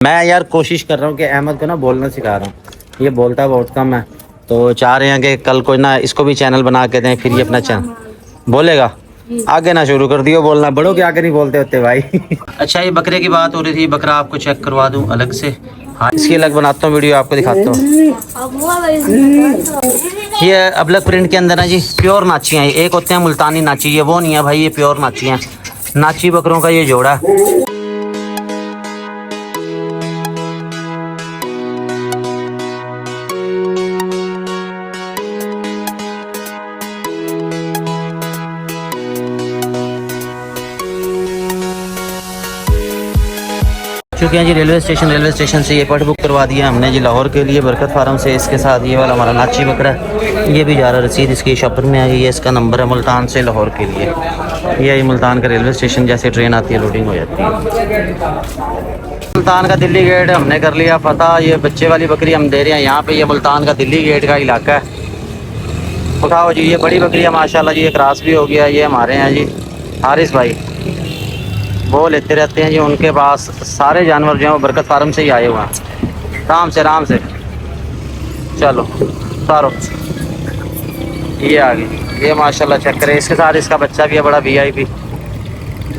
मैं यार कोशिश कर रहा हूँ कि अहमद को ना बोलना सिखा रहा हूँ। ये बोलता बहुत कम है, तो चाह रहे हैं कि कल कोई ना इसको भी चैनल बना के दें, फिर ये अपना चैनल बोलेगा। आगे ना शुरू कर दियो बोलना, बड़ों के आगे नहीं बोलते होते भाई। अच्छा, ये बकरे की बात हो रही थी, बकरा आपको चेक करवा दूँ अलग से। हाँ, इसकी अलग बनाता हूँ वीडियो, आपको दिखाता हूँ। ये अबलग प्रिंट के अंदर है जी, प्योर नाची हैं। एक होते हैं मुल्तानी नाची, ये वो नहीं है भाई, ये प्योर नाची हैं। नाची बकरों का ये जोड़ा है। चुके हैं जी रेलवे स्टेशन से ये पट बुक करवा दिया हमने जी लाहौर के लिए बरकत फार्म से। इसके साथ ये वाला हमारा नाची बकरा है, ये भी जा रहा रसीद इसकी शॉपर में आई है। इसका नंबर है मुल्तान से लाहौर के लिए। ये मुल्तान का रेलवे स्टेशन, जैसे ट्रेन आती है लोडिंग हो जाती है। मुल्तान का दिल्ली गेट हमने कर लिया फतह। ये बच्चे वाली बकरी हम दे रहे हैं यहाँ पे। ये मुल्तान का दिल्ली गेट का इलाका है। उठाओ जी, ये बड़ी बकरी है माशाल्लाह जी, ये क्रॉस भी हो गया। ये हमारे हैं जी हारिस भाई, वो लेते रहते हैं जी। उनके पास सारे जानवर जो हैं वो बरकत फार्म से ही आए हुए हैं। आराम से चलो सारो, ये आ गई। ये माशाल्लाह चेक करें, इसके साथ इसका बच्चा भी है बड़ा VIP।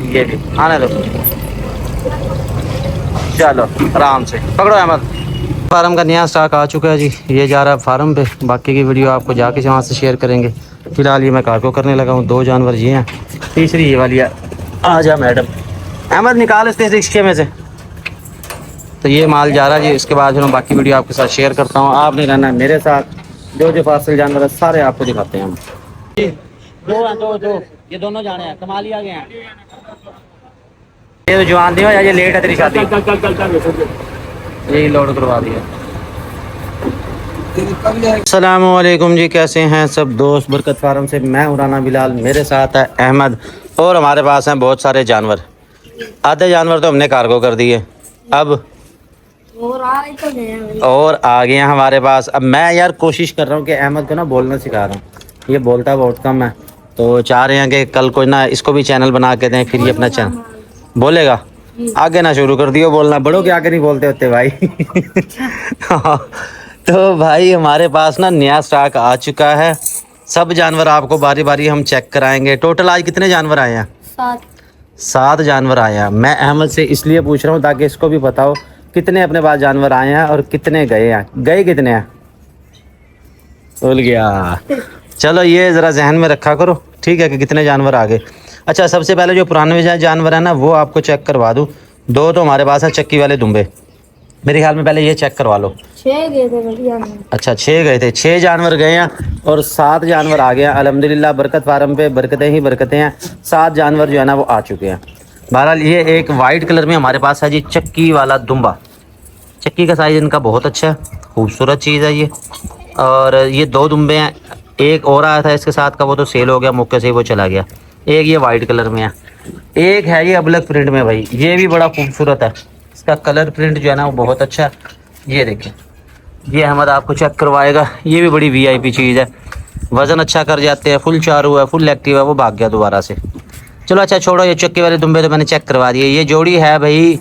ये भी आने दो, चलो आराम से पकड़ो अहमद। फार्म का नया स्टॉक आ चुका है जी, ये जा रहा है फार्म पे। बाकी की वीडियो आपको जाके वहाँ से शेयर करेंगे। फिलहाल ये मैं कार्गो करने लगा हूँ। 2 जानवर ये हैं, तीसरी ये वाली है। आ जा मैडम, अहमद निकाल इसके रिक्शे में से। तो ये माल जा रहा है जी। इसके बाद मैं बाकी वीडियो आपके साथ शेयर करता हूँ। आपने रहना है मेरे साथ, जो फासिल जानवर है सारे आपको दिखाते हैं हम। दो ये दोनों जाने हैं, कमाली आ गए हैं। ये तो जवान दियो, ये लेट है तेरी शादी, यही लोड करवा दिया। अस्सलामु अलैकुम जी, कैसे हैं सब दोस्त। बरकत फार्म से मैं राना बिलाल, मेरे साथ है अहमद और हमारे पास हैं बहुत सारे जानवर। आधे जानवर तो हमने कार्गो कर दिए, अब और आ गए हैं हमारे पास। अब मैं यार कोशिश कर रहा हूँ कि अहमद को ना बोलना सिखा रहा हूँ। ये बोलता बहुत कम है, तो चाह रहे हैं कि कल कोई ना इसको भी चैनल बना के दें, फिर ये अपना चैनल बोलेगा। आगे ना शुरू कर दियो बोलना, बड़ों के आगे नहीं बोलते होते भाई। तो भाई हमारे पास ना नया स्टॉक आ चुका है। सब जानवर आपको बारी बारी हम चेक कराएंगे। टोटल आज कितने जानवर आए हैं? 7 जानवर आए हैं। मैं अहमद से इसलिए पूछ रहा हूँ ताकि इसको भी बताओ कितने अपने पास जानवर आए हैं और कितने गए हैं। गए कितने हैं? भूल गया। चलो ये ज़रा जहन में रखा करो, ठीक है, कि कितने जानवर आ गए। अच्छा, सबसे पहले जो पुराने जानवर है ना वो आपको चेक करवा दूँ। 2 तो हमारे पास है चक्की वाले दुम्बे, मेरे ख्याल में पहले ये चेक करवा लो। 6 गए थे। अच्छा, 6 गए थे। 6 जानवर गए हैं और 7 जानवर आ गए हैं। अल्हम्दुलिल्लाह बरकत फार्म पे बरकतें ही बरकतें हैं। 7 जानवर जो है ना वो आ चुके हैं। बहरहाल ये एक वाइट कलर में हमारे पास है जी चक्की वाला दुम्बा। चक्की का साइज़ इनका बहुत अच्छा है, खूबसूरत चीज़ है ये। और ये 2 दुम्बे हैं, एक और आया था इसके साथ का, वो तो सेल हो गया मौके से, वो चला गया। एक ये वाइट कलर में है, एक है ये अबलग प्रिंट में भाई, ये भी बड़ा खूबसूरत है। इसका कलर प्रिंट जो है ना वो बहुत अच्छा है। ये देखिए, ये अहमद आपको चेक करवाएगा। ये भी बड़ी VIP चीज़ है, वज़न अच्छा कर जाते हैं। फुल चारू है, फुल एक्टिव है। वो भाग गया दोबारा से। चलो अच्छा छोड़ो, ये चक्के वाले दुम्बे तो मैंने चेक करवा दिए। ये जोड़ी है भाई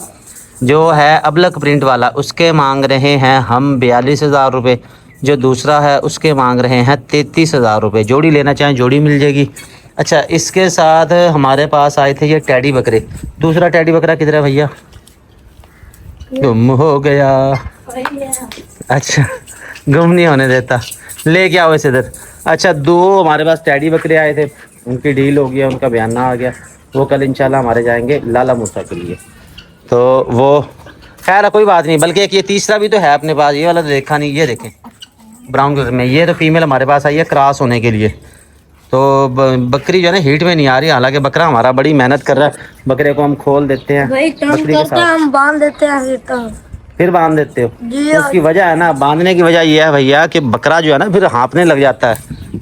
जो है अबलग प्रिंट वाला, उसके मांग रहे हैं हम 42,000 रुपये। जो दूसरा है उसके मांग रहे हैं 33,000 रुपये। जोड़ी लेना चाहें जोड़ी मिल जाएगी। अच्छा, इसके साथ हमारे पास आए थे ये टैडी बकरे। दूसरा टैडी बकरा किधर है भैया? गुम हो गया। अच्छा, गुम नहीं होने देता, ले क्या आओ इस इधर। अच्छा, 2 हमारे पास टैडी बकरे आए थे, उनकी डील हो गया, उनका बयाना आ गया। वो कल इंशाल्लाह हमारे जाएंगे लाला मूसा के लिए। तो वो खैर कोई बात नहीं, बल्कि एक ये तीसरा भी तो है अपने पास। ये वाला तो देखा नहीं, ये देखें ब्राउन कलर में। ये तो फीमेल हमारे पास आई है क्रॉस होने के लिए। तो बकरी जो है ना हीट में नहीं आ रही, हालांकि बकरा हमारा बड़ी मेहनत कर रहा है। बकरे को हम खोल देते हैं, बकरी के साथ हम बांध देते हैं, फिर बांध देते हो। तो उसकी वजह है ना, बांधने की वजह ये है भैया कि बकरा जो है ना फिर हाँफने लग जाता है।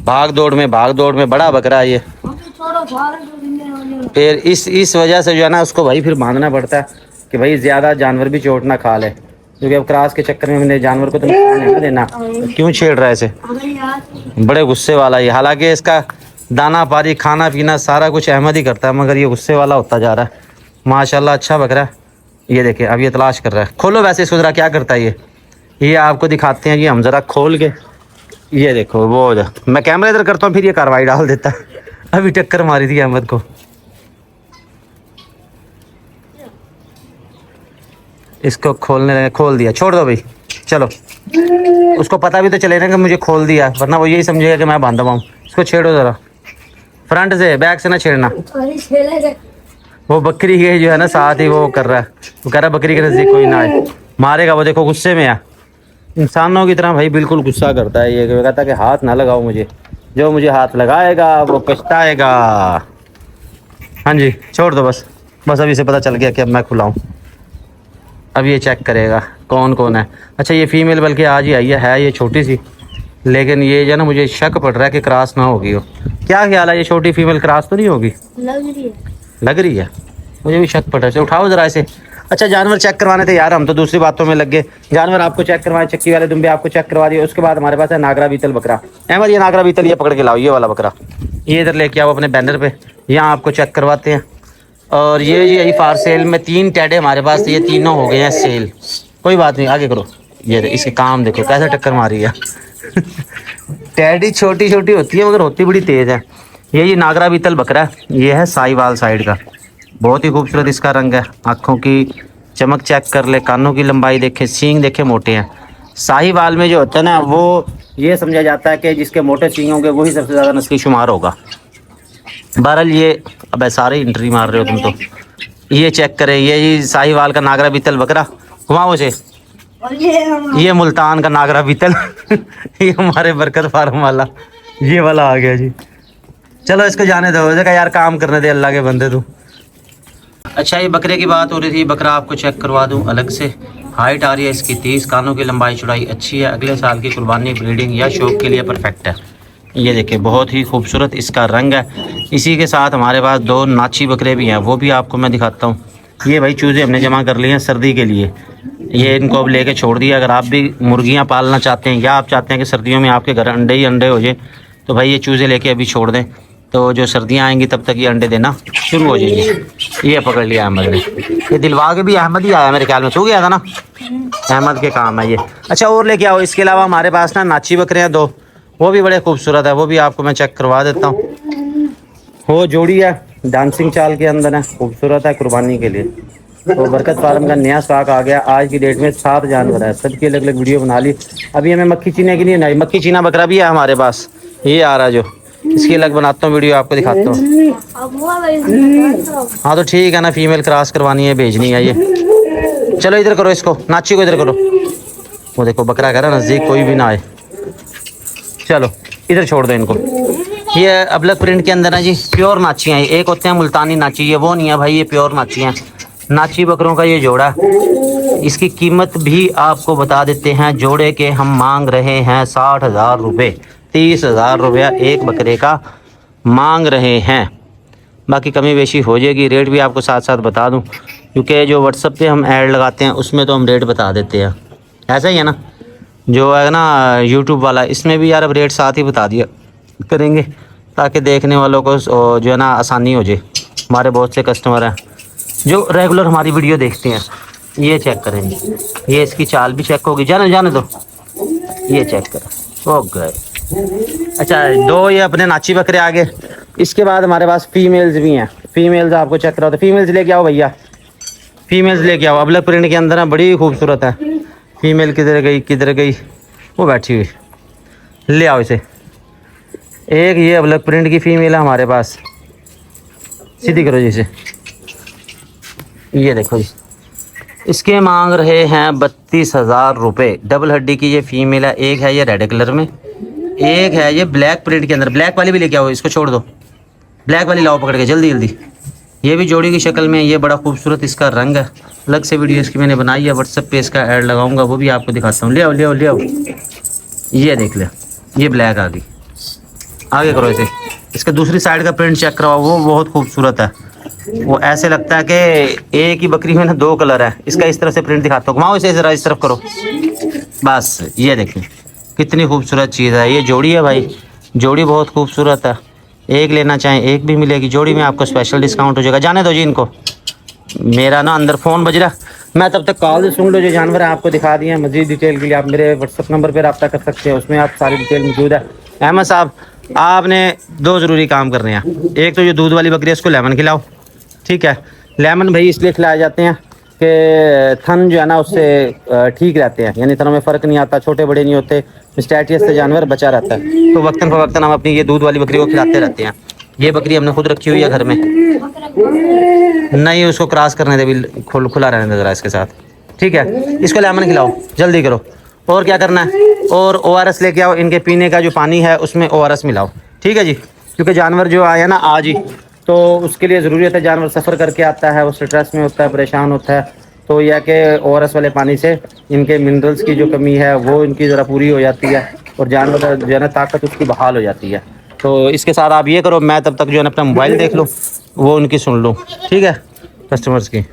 भाग दौड़ में बड़ा बकरा है ये। फिर इस वजह से जो है ना उसको भाई फिर बांधना पड़ता है कि भाई ज़्यादा जानवर भी चोट ना खा ले। क्योंकि अब क्रॉस के चक्कर में मैंने जानवर को तो नुकसान नहीं ना देना। क्यों छेड़ रहा है इसे? बड़े गुस्से वाला ये। हालांकि इसका दाना पानी खाना पीना सारा कुछ अहमद ही करता है, मगर ये गुस्से वाला होता जा रहा है। माशाल्लाह अच्छा बकरा है, ये देखिए अब ये तलाश कर रहा है। खोलो वैसे इसको ज़रा, क्या करता है ये आपको दिखाते हैं जी हम ज़रा खोल के। ये देखो वो मैं कैमरा इधर करता हूँ फिर ये कार्रवाई डाल देता है। अभी टक्कर मारी थी अहमद को। इसको खोल दिया, छोड़ दो भाई चलो। उसको पता भी तो चले ना कि मुझे खोल दिया, वरना वो यही समझेगा कि मैं बांधा हुआ हूँ। इसको छेड़ो ज़रा, फ्रंट से, बैक से ना छेड़ना। वो बकरी के जो है ना साथ ही वो कर रहा है, वो कह रहा है बकरी के नज़दीक कोई ना आए, मारेगा वो। देखो गुस्से में है, इंसानों की तरह भाई बिल्कुल गुस्सा करता है ये, कहता है कि हाथ ना लगाओ मुझे, जो मुझे हाथ लगाएगा वो पछताएगा। हाँ जी छोड़ दो बस, बस अभी से पता चल गया कि अब मैं खुलाऊँ। अब ये चेक करेगा कौन कौन है। अच्छा ये फीमेल बल्कि आज ही आई है ये छोटी सी, लेकिन ये जो ना मुझे शक पड़ रहा है कि क्रॉस ना होगी हो। क्या ख्याल है ये छोटी फीमेल क्रॉस तो नहीं होगी? लग रही है, मुझे भी शक पड़ रहा है। उठाओ ज़रा इसे। अच्छा जानवर चेक करवाने थे यार, हम तो दूसरी बातों में लग गए। जानवर आपको चेक करवाए, चक्की वाले दुम्बे आपको चेक करवा दिए। उसके बाद हमारे पास है नागरा बीतल बकरा। अहमद ये नागरा बीतल ये पकड़ के लाओ, ये वाला बकरा ये इधर लेके आओ अपने बैनर पे, यहाँ आपको चेक करवाते हैं। और ये यही फार सेल में 3 टैडे हमारे पास, ये तीनों हो गए हैं सेल। कोई बात नहीं आगे करो। ये इसके काम देखो कैसे टक्कर मारी है। टैडी छोटी छोटी होती है मगर होती बड़ी तेज़ है। ये नागरा बीतल बकरा है, ये है साहिवाल साइड का, बहुत ही खूबसूरत इसका रंग है। आँखों की चमक चेक कर ले, कानों की लंबाई देखे, सींग देखे मोटे हैं। साहिवाल में जो होता है ना वो ये समझा जाता है कि जिसके मोटे सींग होंगे वही सबसे ज़्यादा नस्ली शुमार होगा। बहरहाल ये अब सारे इंट्री मार रहे हो तुम तो। ये चेक करें, ये साहिवाल का नागरा बीतल बकरा, घुमाओ उसे। ये मुल्तान का नागरा बीतल। ये हमारे बरकत फार्म वाला, ये वाला आ गया जी। चलो इसको जाने दो, देखा यार काम करने दे अल्लाह के बंदे तू। अच्छा ये बकरे की बात हो रही थी, बकरा आपको चेक करवा दूं अलग से। हाइट आ रही है इसकी 30, कानों की लंबाई चौड़ाई अच्छी है, अगले साल की कुर्बानी ब्रीडिंग या शौक के लिए परफेक्ट है। ये देखिए बहुत ही खूबसूरत इसका रंग है। इसी के साथ हमारे पास 2 नाची बकरे भी हैं, वो भी आपको मैं दिखाता हूँ। ये भाई चूज़े हमने जमा कर लिए हैं सर्दी के लिए, ये इनको अब लेके छोड़ दिया। अगर आप भी मुर्गियाँ पालना चाहते हैं या आप चाहते हैं कि सर्दियों में आपके घर अंडे ही अंडे हो जाए, तो भाई ये चूज़े लेके अभी छोड़ दें, तो जो सर्दियाँ आएंगी तब तक ये अंडे देना शुरू हो जाएंगे। ये पकड़ लिया अहमद ने, ये दिलवा के भी अहमद ही आया मेरे ख्याल में, सो गया था ना, अहमद के काम है ये। अच्छा और लेके आओ। इसके अलावा हमारे पास ना नाची बकरे हैं 2, वो भी बड़े खूबसूरत है, वो भी आपको मैं चेक करवा देता हूँ। वो जोड़ी है, डांसिंग चाल के अंदर है, खूबसूरत है कुर्बानी के लिए। तो बरकत फार्म का नया स्टॉक आ गया। आज की डेट में 7 जानवर है, सबकी अलग अलग वीडियो बना ली। अभी हमें मक्खी चीना की नहीं, मक्खी चीना बकरा भी है हमारे पास, ये आ रहा है जो, इसकी अलग बनाता हूँ वीडियो, आपको दिखाता हूँ। हाँ तो ठीक है ना, फीमेल क्रॉस करवानी है, भेजनी है ये। चलो इधर करो इसको, नाची को इधर करो। वो देखो बकरा कह रहा है नज़दीक कोई भी ना आए। चलो इधर छोड़ दो इनको। ये अबलक प्रिंट के अंदर है जी, प्योर नाची हैं। एक होते हैं मुल्तानी नाची, ये वो नहीं है भाई, ये प्योर नाची हैं। नाची बकरों का ये जोड़ा, इसकी कीमत भी आपको बता देते हैं। जोड़े के हम मांग रहे हैं 60,000 रुपये, 30,000 रुपया एक बकरे का मांग रहे हैं। बाकी कमी बेशी हो जाएगी, रेट भी आपको साथ साथ बता दूं, क्योंकि जो व्हाट्सएप पे हम ऐड लगाते हैं उसमें तो हम रेट बता देते हैं। ऐसा ही है ना, जो है ना यूट्यूब वाला, इसमें भी यार अब रेट साथ ही बता दिया करेंगे, ताकि देखने वालों को जो है ना आसानी हो जाए। हमारे बहुत से कस्टमर हैं जो रेगुलर हमारी वीडियो देखते हैं। ये चेक करेंगे, ये इसकी चाल भी चेक होगी, जाने दो, ये चेक करो, हो गए। अच्छा 2 ये अपने नाची बकरे आ गए। इसके बाद हमारे पास फीमेल्स भी हैं, फीमेल्स आपको चेक कराओ। तो फीमेल्स लेके आओ भैया, फीमेल्स लेके आओ। अबलक प्रिंट के अंदर ना बड़ी खूबसूरत है। फीमेल किधर गई, वो बैठी हुई, ले आओ इसे। एक ये अबलक प्रिंट की फीमेल है हमारे पास, सीधी करो जी इसे। ये देखो जी, इसके मांग रहे हैं 32,000 रुपये। डबल हड्डी की ये फीमेल है। एक है ये रेड कलर में, एक है ये ब्लैक प्रिंट के अंदर। ब्लैक वाली भी लेके आओ, इसको छोड़ दो, ब्लैक वाली लाओ पकड़ के जल्दी जल्दी। ये भी जोड़ी की शक्ल में, ये बड़ा खूबसूरत इसका रंग है। अलग से वीडियो इसकी मैंने बनाई है, व्हाट्सएप पे इसका ऐड लगाऊंगा, वो भी आपको दिखाता हूँ। ले आओ। ये देख ले, ये ब्लैक आ गई। आगे करो इसे। इसका दूसरी साइड का प्रिंट चेक करवाओ, वो बहुत खूबसूरत है। वो ऐसे लगता है कि एक ही बकरी में ना 2 कलर है। इसका इस तरह से प्रिंट दिखाता हूँ, घुमाओ इसे ज़रा इस तरफ करो, बस। ये देखिए कितनी खूबसूरत चीज़ है। ये जोड़ी है भाई, जोड़ी बहुत खूबसूरत है। एक लेना चाहें एक भी मिलेगी, जोड़ी में आपको स्पेशल डिस्काउंट हो जाएगा। जाने दो जी इनको, मेरा ना अंदर फ़ोन बज रहा, मैं तब तक कॉल सुन लो, जो जानवर है आपको दिखा दिए हैं। मजीद डिटेल के लिए आप मेरे व्हाट्सअप नंबर पर रब्ता कर सकते हैं, उसमें आप सारी डिटेल मौजूद है। अहमद साहब, आपने 2 ज़रूरी काम करने हैं। एक तो जो दूध वाली बकरी है उसको लेमन खिलाओ, ठीक है। लेमन भाई इसलिए खिलाए जाते हैं कि थन जो है ना उससे ठीक रहते हैं, यानी थनों में फ़र्क नहीं आता, छोटे बड़े नहीं होते, मिस्टैटियस से जानवर बचा रहता है। तो वक्तन फ़वक्तन हम अपनी ये दूध वाली बकरी को खिलाते रहते हैं। ये बकरी हमने खुद रखी हुई है घर में, नहीं उसको क्रॉस करने दे, भी खुला रहने दे ज़रा इसके साथ, ठीक है। इसको लेमन खिलाओ, जल्दी करो। और क्या करना है, और ORS लेके आओ, इनके पीने का जो पानी है उसमें ORS मिलाओ, ठीक है जी। क्योंकि जानवर जो आया ना आज ही, तो उसके लिए ज़रूरत है, जानवर सफ़र करके आता है, वो स्ट्रेस में होता है, परेशान होता है, तो यह कि ORS वाले पानी से इनके मिनरल्स की जो कमी है वो इनकी ज़रा पूरी हो जाती है, और जानवर जो है ना ताकत उसकी बहाल हो जाती है। तो इसके साथ आप ये करो, मैं तब तक जो है ना अपना मोबाइल देख लूँ, वो उनकी सुन लूँ, ठीक है, कस्टमर्स की।